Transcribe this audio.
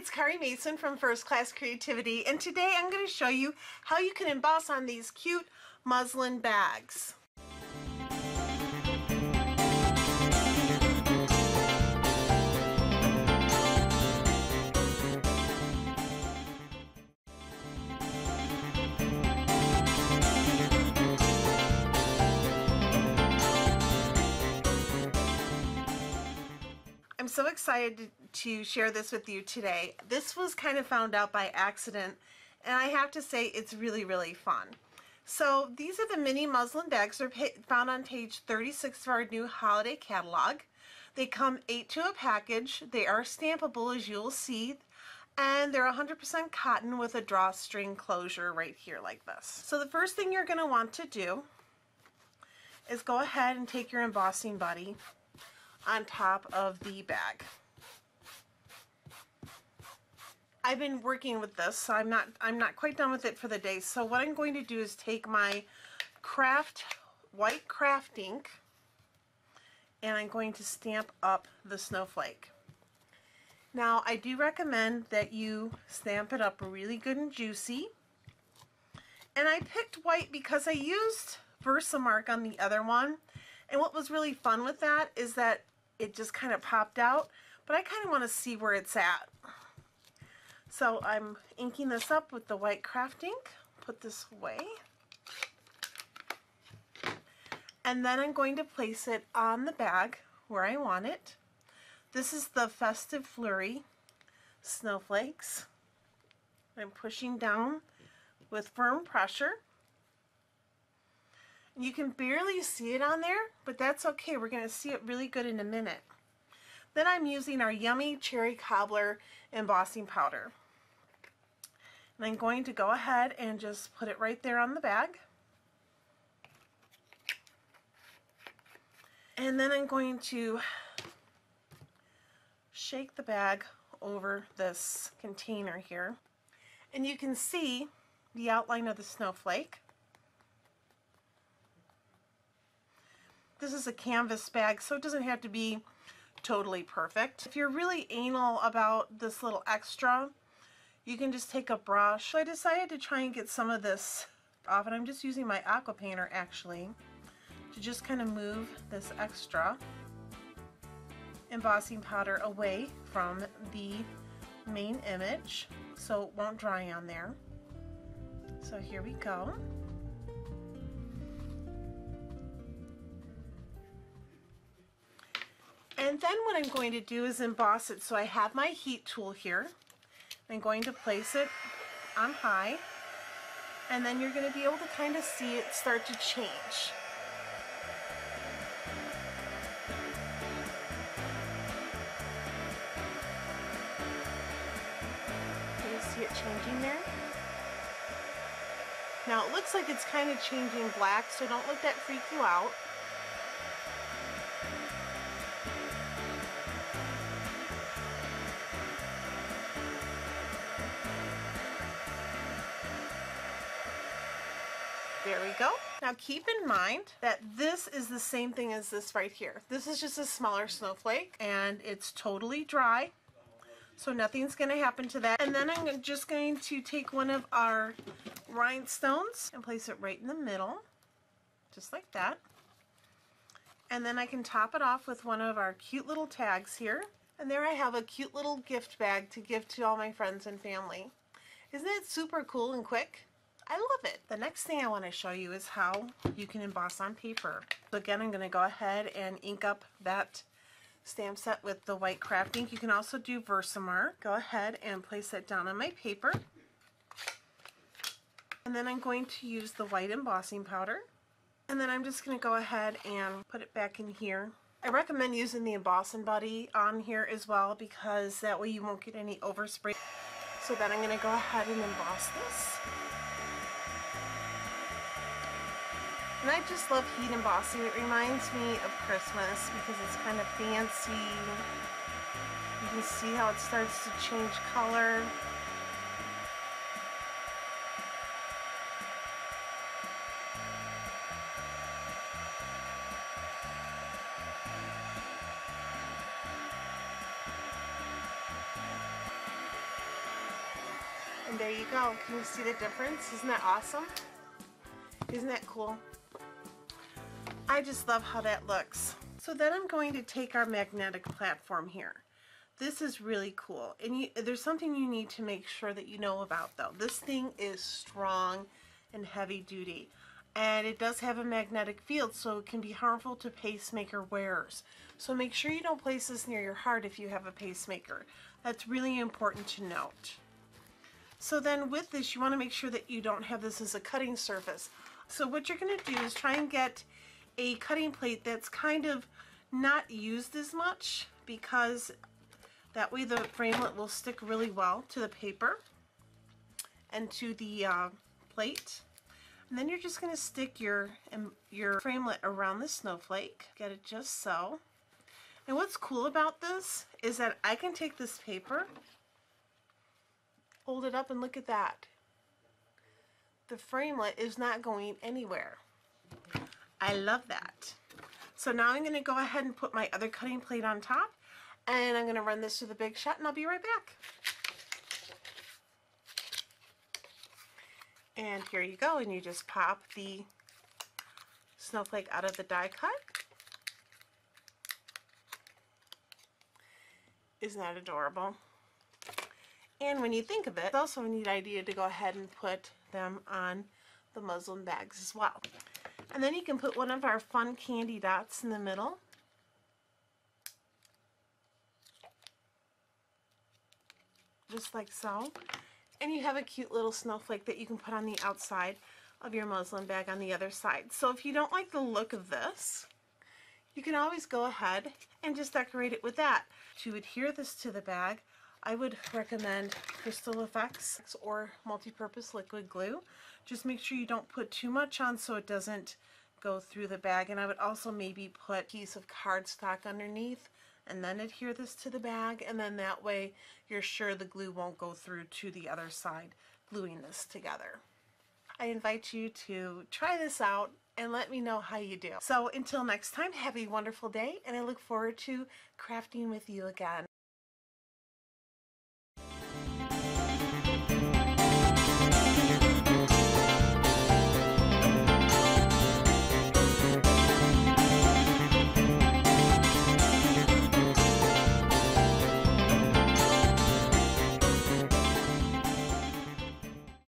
it's Kari Mason from First Class Creativity, and today I'm going to show you how you can emboss on these cute muslin bags. I'm so excited to share this with you today. This was kind of found out by accident, and I have to say it's really fun. So these are the mini muslin bags. They're found on page 36 of our new holiday catalog. They come 8 to a package. They are stampable, as you'll see, and they're 100% cotton with a drawstring closure right here like this. So the first thing you're going to want to do is go ahead and take your embossing buddy on top of the bag. I've been working with this, so I'm not quite done with it for the day. So what I'm going to do is take my white craft ink, and I'm going to stamp up the snowflake. Now I do recommend that you stamp it up really good and juicy. And I picked white because I used Versamark on the other one, and what was really fun with that is that it just kind of popped out, but I kind of want to see where it's at. So I'm inking this up with the white craft ink. Put this away. And then I'm going to place it on the bag where I want it. This is the Festive Flurry snowflakes. I'm pushing down with firm pressure. You can barely see it on there, but that's okay. We're going to see it really good in a minute. Then I'm using our yummy cherry cobbler embossing powder. And I'm going to go ahead and just put it right there on the bag. And then I'm going to shake the bag over this container here. And you can see the outline of the snowflake. This is a canvas bag, so it doesn't have to be totally perfect. If you're really anal about this little extra, you can just take a brush. So I decided to try and get some of this off, and I'm just using my aqua painter actually to just kind of move this extra embossing powder away from the main image so it won't dry on there. So here we go. And then what I'm going to do is emboss it. So I have my heat tool here. I'm going to place it on high, and then you're going to be able to kind of see it start to change. Can you see it changing there? Now it looks like it's kind of changing black, so don't let that freak you out. There we go. Now keep in mind that this is the same thing as this right here. This is just a smaller snowflake, and it's totally dry, so nothing's going to happen to that. And then I'm just going to take one of our rhinestones and place it right in the middle, just like that. And then I can top it off with one of our cute little tags here. And there I have a cute little gift bag to give to all my friends and family. Isn't it super cool and quick? I love it. The next thing I want to show you is how you can emboss on paper. So again, I'm going to go ahead and ink up that stamp set with the white craft ink. You can also do Versamark. Go ahead and place that down on my paper. And then I'm going to use the white embossing powder. And then I'm just going to go ahead and put it back in here. I recommend using the embossing buddy on here as well, because that way you won't get any overspray. So then I'm going to go ahead and emboss this. And I just love heat embossing. It reminds me of Christmas because it's kind of fancy. You can see how it starts to change color. And there you go. Can you see the difference? Isn't that awesome? Isn't that cool? I just love how that looks. So then I'm going to take our magnetic platform here. This is really cool. And there's something you need to make sure that you know about though. This thing is strong and heavy duty. And it does have a magnetic field, so it can be harmful to pacemaker wearers. So make sure you don't place this near your heart if you have a pacemaker. That's really important to note. So then with this, you want to make sure that you don't have this as a cutting surface. So what you're going to do is try and get a cutting plate that's kind of not used as much, because that way the framelit will stick really well to the paper and to the plate. And then you're just going to stick your framelit around the snowflake. Get it just so. And what's cool about this is that I can take this paper, hold it up, and look at that. The framelit is not going anywhere. I love that. So now I'm going to go ahead and put my other cutting plate on top, and I'm going to run this through the Big Shot, and I'll be right back. And here you go, and you just pop the snowflake out of the die cut. Isn't that adorable? And when you think of it, it's also a neat idea to go ahead and put them on the muslin bags as well. And then you can put one of our fun candy dots in the middle. Just like so. And you have a cute little snowflake that you can put on the outside of your muslin bag on the other side. So if you don't like the look of this, you can always go ahead and just decorate it with that. To adhere this to the bag, I would recommend Crystal Effects or multi-purpose liquid glue. Just make sure you don't put too much on so it doesn't go through the bag. And I would also maybe put a piece of cardstock underneath and then adhere this to the bag, and then that way you're sure the glue won't go through to the other side, gluing this together. I invite you to try this out and let me know how you do. So until next time, have a wonderful day, and I look forward to crafting with you again.